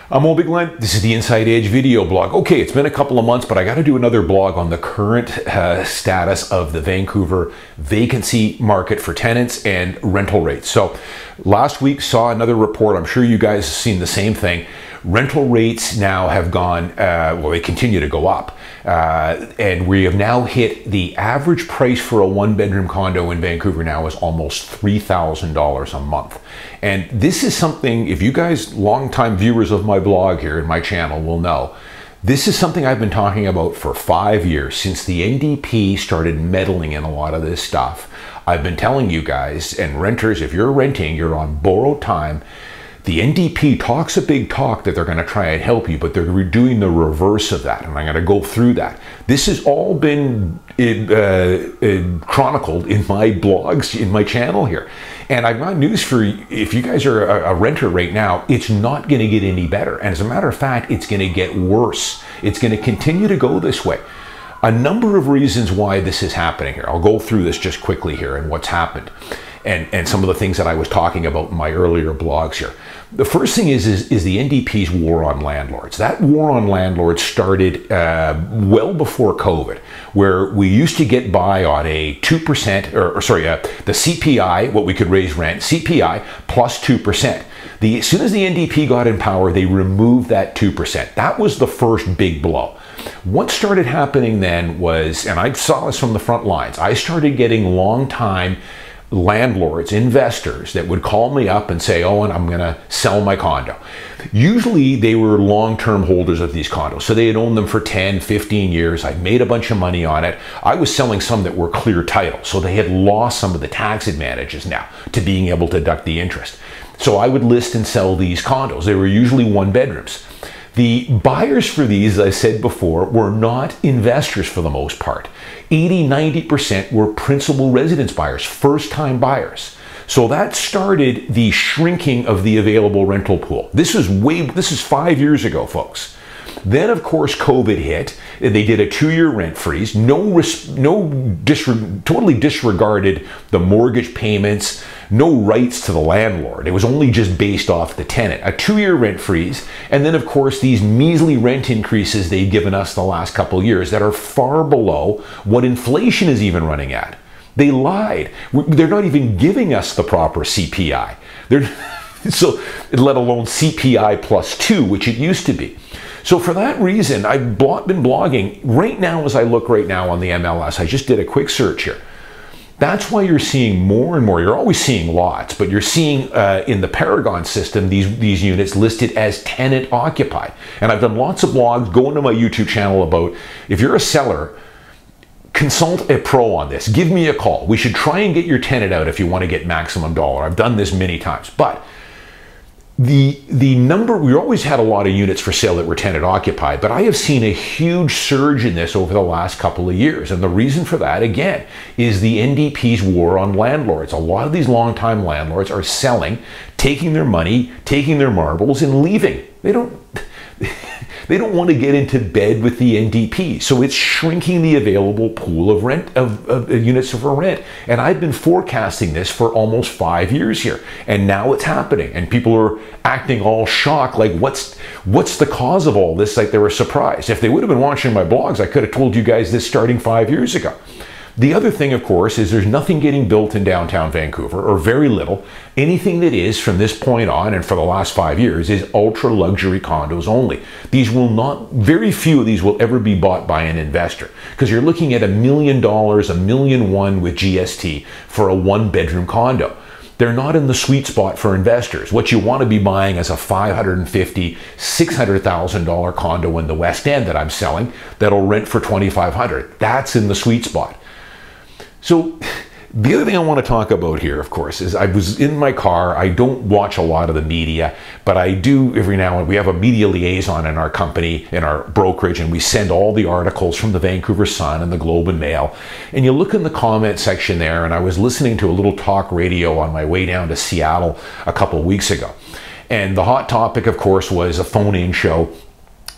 I'm Owen Bigland. This is the Inside Edge video blog. Okay, it's been a couple of months, but I got to do another blog on the current status of the Vancouver vacancy market for tenants and rental rates. So last week saw another report. I'm sure you guys have seen the same thing. Rental rates now have gone, well, they continue to go up. And we have now hit the average price for a one-bedroom condo in Vancouver now is almost $3,000 a month. And this is something, if you guys, longtime viewers of my blog here and my channel will know, this is something I've been talking about for 5 years, since the NDP started meddling in a lot of this stuff. I've been telling you guys, and renters, if you're renting, you're on borrowed time. The NDP talks a big talk that they're going to try and help you, but they're doing the reverse of that, and I'm going to go through that. This has all been chronicled in my blogs, in my channel here. And I've got news for you. If you guys are a renter right now, it's not going to get any better. And as a matter of fact, it's going to get worse. It's going to continue to go this way. A number of reasons why this is happening here. I'll go through this just quickly here and what's happened. And some of the things that I was talking about in my earlier blogs here. The first thing is the NDPs War on Landlords. That war on landlords started well before COVID, where we used to get by on a 2%, the CPI, what we could raise rent, CPI plus 2%. As soon as the NDP got in power, they removed that 2%. That was the first big blow. What started happening then was, and I saw this from the front lines, I started getting long-time landlords, investors that would call me up and say, Owen, I'm going to sell my condo. Usually they were long-term holders of these condos. So they had owned them for 10, 15 years. I'd made a bunch of money on it. I was selling some that were clear title. So they had lost some of the tax advantages now to being able to deduct the interest. So I would list and sell these condos. They were usually one bedrooms. The buyers for these, as I said before, were not investors for the most part. 80–90% were principal residence buyers, first-time buyers. So that started the shrinking of the available rental pool. This is 5 years ago, folks. Then, of course, COVID hit. They did a 2-year rent freeze. Totally disregarded the mortgage payments, no rights to the landlord. It was only just based off the tenant. A 2-year rent freeze, and then, of course, these measly rent increases they've given us the last couple of years that are far below what inflation is even running at. They lied. They're not even giving us the proper CPI. So, let alone CPI plus 2, which it used to be. So for that reason, I've been blogging right now as I look right now on the MLS. I just did a quick search here. That's why you're seeing more and more. You're always seeing lots, but you're seeing in the Paragon System these units listed as tenant occupied. And I've done lots of blogs. Go into my YouTube channel about, if you're a seller, consult a pro on this. Give me a call. We should try and get your tenant out if you want to get maximum dollar. I've done this many times, but we always had a lot of units for sale that were tenant occupied, but I have seen a huge surge in this over the last couple of years. And the reason for that, again, is the NDP's war on landlords. A lot of these longtime landlords are selling, taking their money, taking their marbles, and leaving. They don't want to get into bed with the NDP. So it's shrinking the available pool of rent, of units for rent. And I've been forecasting this for almost 5 years here. And now it's happening. And people are acting all shocked, like what's the cause of all this? Like they were surprised. If they would have been watching my blogs, I could have told you guys this starting 5 years ago. The other thing, of course, is there's nothing getting built in downtown Vancouver, or very little. Anything that is from this point on and for the last 5 years is ultra luxury condos only. Very few of these will ever be bought by an investor, because you're looking at $1 million, $1.1 million with GST for a one-bedroom condo. They're not in the sweet spot for investors. What you want to be buying is a $550,000, $600,000 condo in the West End that I'm selling that'll rent for $2,500. That's in the sweet spot. So the other thing I want to talk about here, of course, is I was in my car. I don't watch a lot of the media, but I do every now and then. We have a media liaison in our company, in our brokerage, and we send all the articles from the Vancouver Sun and the Globe and Mail. And you look in the comment section there, and I was listening to a little talk radio on my way down to Seattle a couple of weeks ago. And the hot topic, of course, was a phone-in show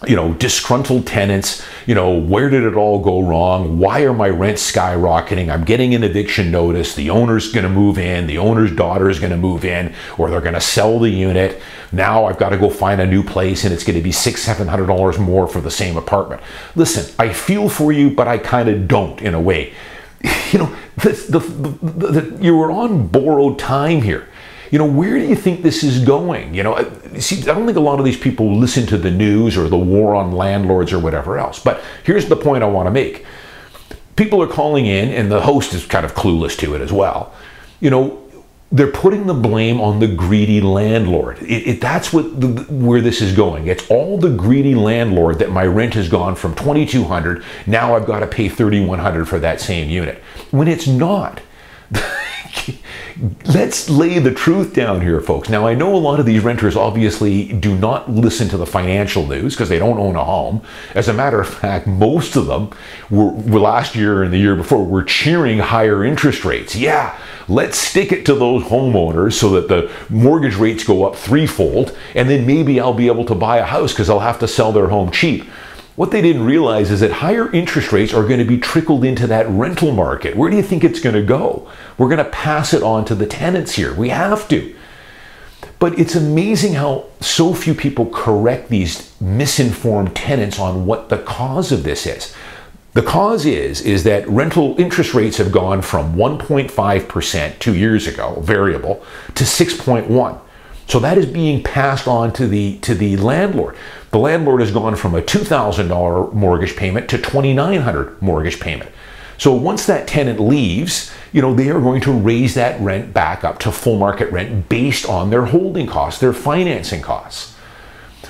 disgruntled tenants, where did it all go wrong? Why are my rents skyrocketing? I'm getting an eviction notice. The owner's going to move in. The owner's daughter is going to move in, or they're going to sell the unit. Now I've got to go find a new place, and it's going to be $600-700 more for the same apartment. Listen, I feel for you, but I kind of don't in a way. You were on borrowed time here. Where do you think this is going? See, I don't think a lot of these people listen to the news or the war on landlords or whatever else. But here's the point I want to make. People are calling in, and the host is kind of clueless to it as well. They're putting the blame on the greedy landlord. That's where this is going. It's all the greedy landlord that my rent has gone from $2,200. Now I've got to pay $3,100 for that same unit. When it's not. Let's lay the truth down here, folks. Now, I know a lot of these renters obviously do not listen to the financial news because they don't own a home. As a matter of fact, most of them were last year and the year before were cheering higher interest rates. Yeah, let's stick it to those homeowners so that the mortgage rates go up threefold, and then maybe I'll be able to buy a house because I'll have to sell their home cheap. What they didn't realize is that higher interest rates are going to be trickled into that rental market. Where do you think it's going to go? We're going to pass it on to the tenants here. We have to. But it's amazing how so few people correct these misinformed tenants on what the cause of this is. The cause is that rental interest rates have gone from 1.5% 2 years ago, variable, to 6.1%. So that is being passed on to the landlord. The landlord has gone from a $2,000 mortgage payment to $2,900 mortgage payment. So once that tenant leaves, they are going to raise that rent back up to full market rent based on their holding costs, their financing costs.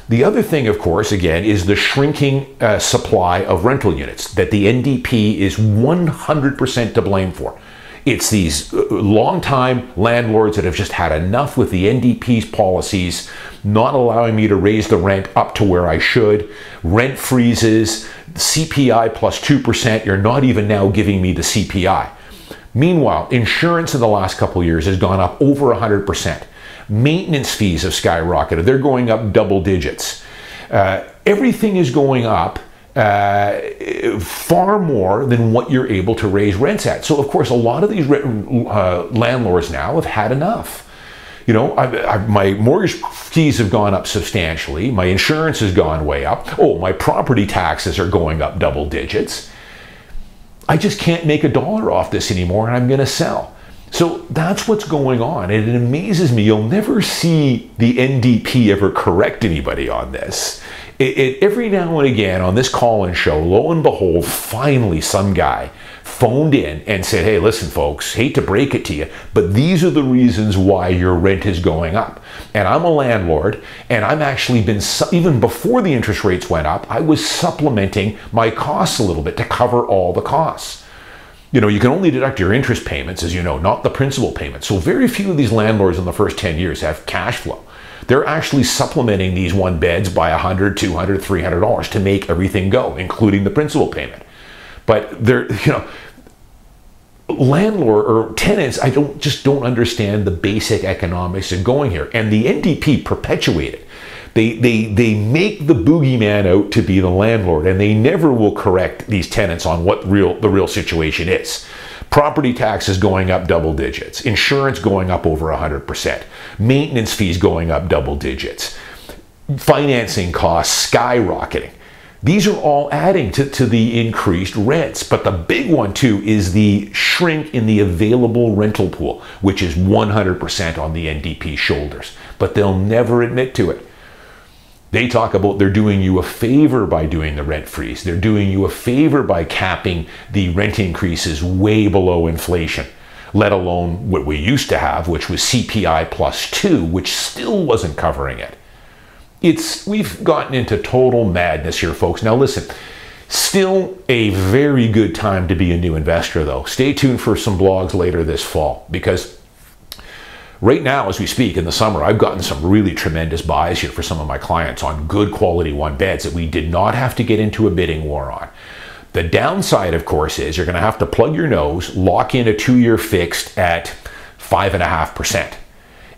The other thing, of course, again, is the shrinking supply of rental units that the NDP is 100% to blame for. It's these long-time landlords that have just had enough with the NDP's policies, not allowing me to raise the rent up to where I should, rent freezes, CPI plus 2%, you're not even now giving me the CPI. Meanwhile, insurance in the last couple of years has gone up over 100%. Maintenance fees have skyrocketed. They're going up double digits. Everything is going up far more than what you're able to raise rents at. So, of course, a lot of these landlords now have had enough. My mortgage fees have gone up substantially. My insurance has gone way up. Oh, my property taxes are going up double digits. I just can't make $1 off this anymore, and I'm going to sell. So that's what's going on, and it amazes me. You'll never see the NDP ever correct anybody on this. Every now and again on this call-in show, lo and behold, finally some guy phoned in and said, hey, listen, folks, hate to break it to you, but these are the reasons why your rent is going up. And I'm a landlord, and I've actually been, even before the interest rates went up, I was supplementing my costs a little bit to cover all the costs. You can only deduct your interest payments, as you know, not the principal payments. So very few of these landlords in the first 10 years have cash flow. They're actually supplementing these one beds by $100, $200, $300 to make everything go, including the principal payment. But they're, landlord or tenants, I just don't understand the basic economics of going here. And the NDP perpetuate it. They make the boogeyman out to be the landlord, and they never will correct these tenants on what the real situation is. Property taxes going up double digits, insurance going up over 100%, maintenance fees going up double digits, financing costs skyrocketing. These are all adding to the increased rents. But the big one too is the shrink in the available rental pool, which is 100% on the NDP's shoulders. But they'll never admit to it. They talk about they're doing you a favor by doing the rent freeze. They're doing you a favor by capping the rent increases way below inflation, let alone what we used to have, which was CPI plus 2, which still wasn't covering it. We've gotten into total madness here, folks. Now listen, still a very good time to be a new investor though. Stay tuned for some blogs later this fall, because right now, as we speak, in the summer, I've gotten some really tremendous buys here for some of my clients on good quality one beds that we did not have to get into a bidding war on. The downside, of course, is you're going to have to plug your nose, lock in a 2-year fixed at 5.5%.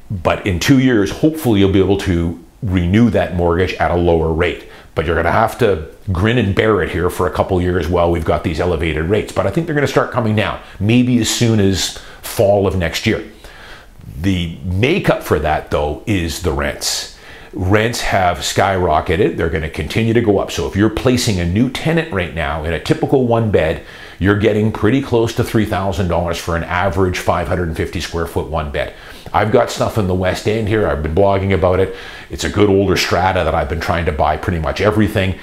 But in 2 years, hopefully you'll be able to renew that mortgage at a lower rate. But you're going to have to grin and bear it here for a couple years while we've got these elevated rates. But I think they're going to start coming down, maybe as soon as fall of next year. The makeup for that, though, is the rents. Rents have skyrocketed. They're going to continue to go up. So if you're placing a new tenant right now in a typical one bed, you're getting pretty close to $3,000 for an average 550 square foot one bed. I've got stuff in the West End here. I've been blogging about it. It's a good older strata that I've been trying to buy pretty much everything.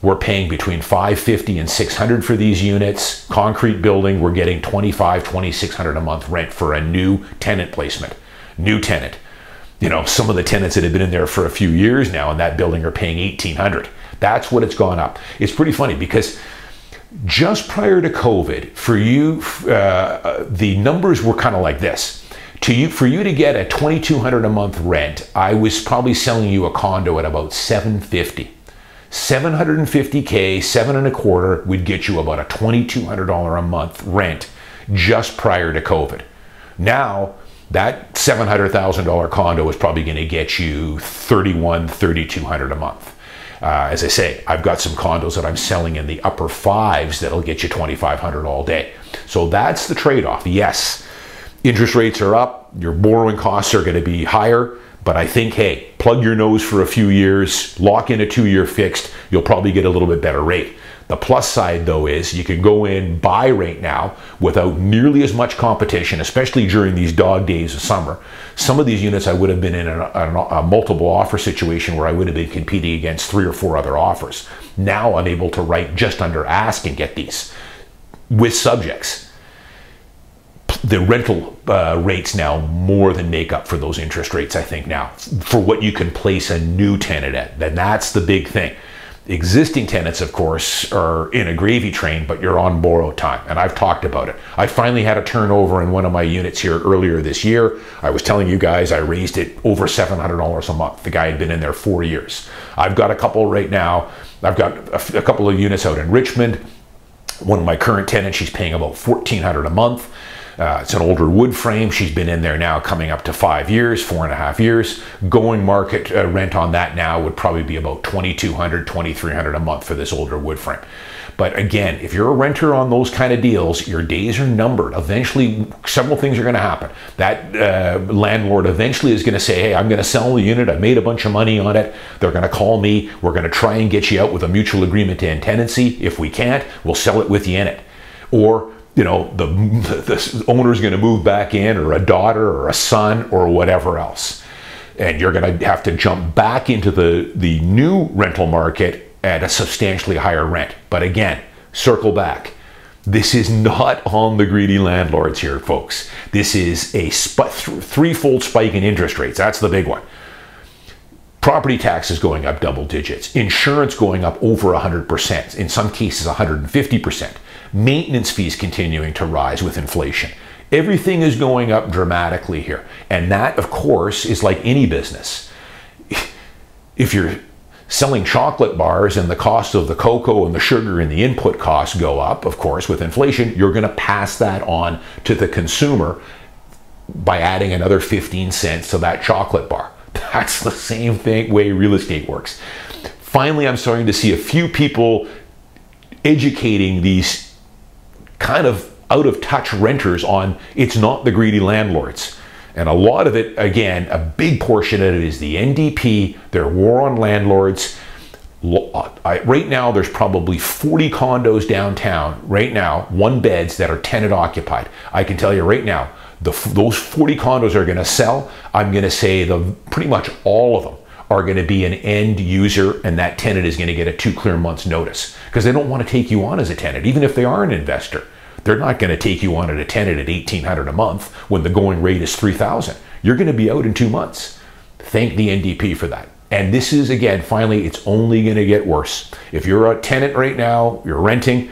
We're paying between $550 and $600 for these units. Concrete building, we're getting $2,500, $2,600 a month rent for a new tenant placement. New tenant. You know, some of the tenants that have been in there for a few years now in that building are paying $1,800. That's what it's gone up. It's pretty funny because just prior to COVID, for you, the numbers were kind of like this. For you to get a $2,200 a month rent, I was probably selling you a condo at about $750. $750K, 7.25 would get you about a $2,200 a month rent just prior to COVID. Now, that $700,000 condo is probably going to get you $3,100, $3,200 a month. As I say, I've got some condos that I'm selling in the upper fives that'll get you $2,500 all day. So that's the trade-off. Yes, interest rates are up, your borrowing costs are going to be higher, but I think, hey, plug your nose for a few years, lock in a 2-year fixed, you'll probably get a little bit better rate. The plus side, though, is you can go in, buy right now without nearly as much competition, especially during these dog days of summer. Some of these units I would have been in a multiple offer situation where I would have been competing against 3 or 4 other offers. Now I'm able to write just under ask and get these with subjects. The rental rates now more than make up for those interest rates, I think, now, for what you can place a new tenant at. Then that's the big thing. Existing tenants, of course, are in a gravy train, but you're on borrowed time, and I've talked about it. I finally had a turnover in one of my units here earlier this year. I was telling you guys I raised it over $700 a month. The guy had been in there 4 years. I've got a couple right now. I've got a couple of units out in Richmond. One of my current tenants, she's paying about $1,400 a month. It's an older wood frame. She's been in there now coming up to 5 years, 4.5 years. Going market rent on that now would probably be about $2,200, $2,300 a month for this older wood frame. But again, if you're a renter on those kind of deals, your days are numbered. Eventually, several things are going to happen. That landlord eventually is going to say, hey, I'm going to sell the unit. I made a bunch of money on it. They're going to call me. We're going to try and get you out with a mutual agreement to end tenancy. If we can't, we'll sell it with you in it. Or you know, the owner's going to move back in, or a daughter or a son or whatever else. And you're going to have to jump back into the new rental market at a substantially higher rent. But again, circle back. This is not on the greedy landlords here, folks. This is a threefold spike in interest rates. That's the big one. Property taxes going up double digits. Insurance going up over 100%. In some cases, 150%. Maintenance fees continuing to rise with inflation. Everything is going up dramatically here. And that, of course, is like any business. If you're selling chocolate bars and the cost of the cocoa and the sugar and the input costs go up, of course, with inflation, you're going to pass that on to the consumer by adding another 15 cents to that chocolate bar. That's the same way real estate works. Finally, I'm starting to see a few people educating these kind of out of touch renters on it's not the greedy landlords. And a lot of it, again, a big portion of it is the NDP, their war on landlords. Right now, there's probably 40 condos downtown, right now, one beds that are tenant occupied. I can tell you right now, those 40 condos are going to sell. I'm going to say pretty much all of them are going to be an end user, and that tenant is going to get a 2 clear months notice because they don't want to take you on as a tenant. Even if they are an investor, they're not going to take you on as a tenant at $1,800 a month when the going rate is $3,000. You're going to be out in 2 months. Thank the NDP for that. And this is, again, finally, it's only going to get worse. If you're a tenant right now, you're renting,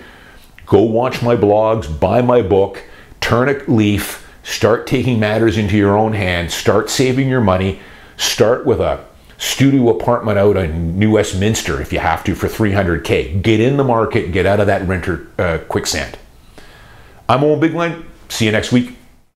go watch my blogs, buy my book, turn a leaf, start taking matters into your own hands, start saving your money, start with a studio apartment out in New Westminster if you have to for $300K. Get in the market, get out of that renter quicksand. I'm Owen Bigland. See you next week.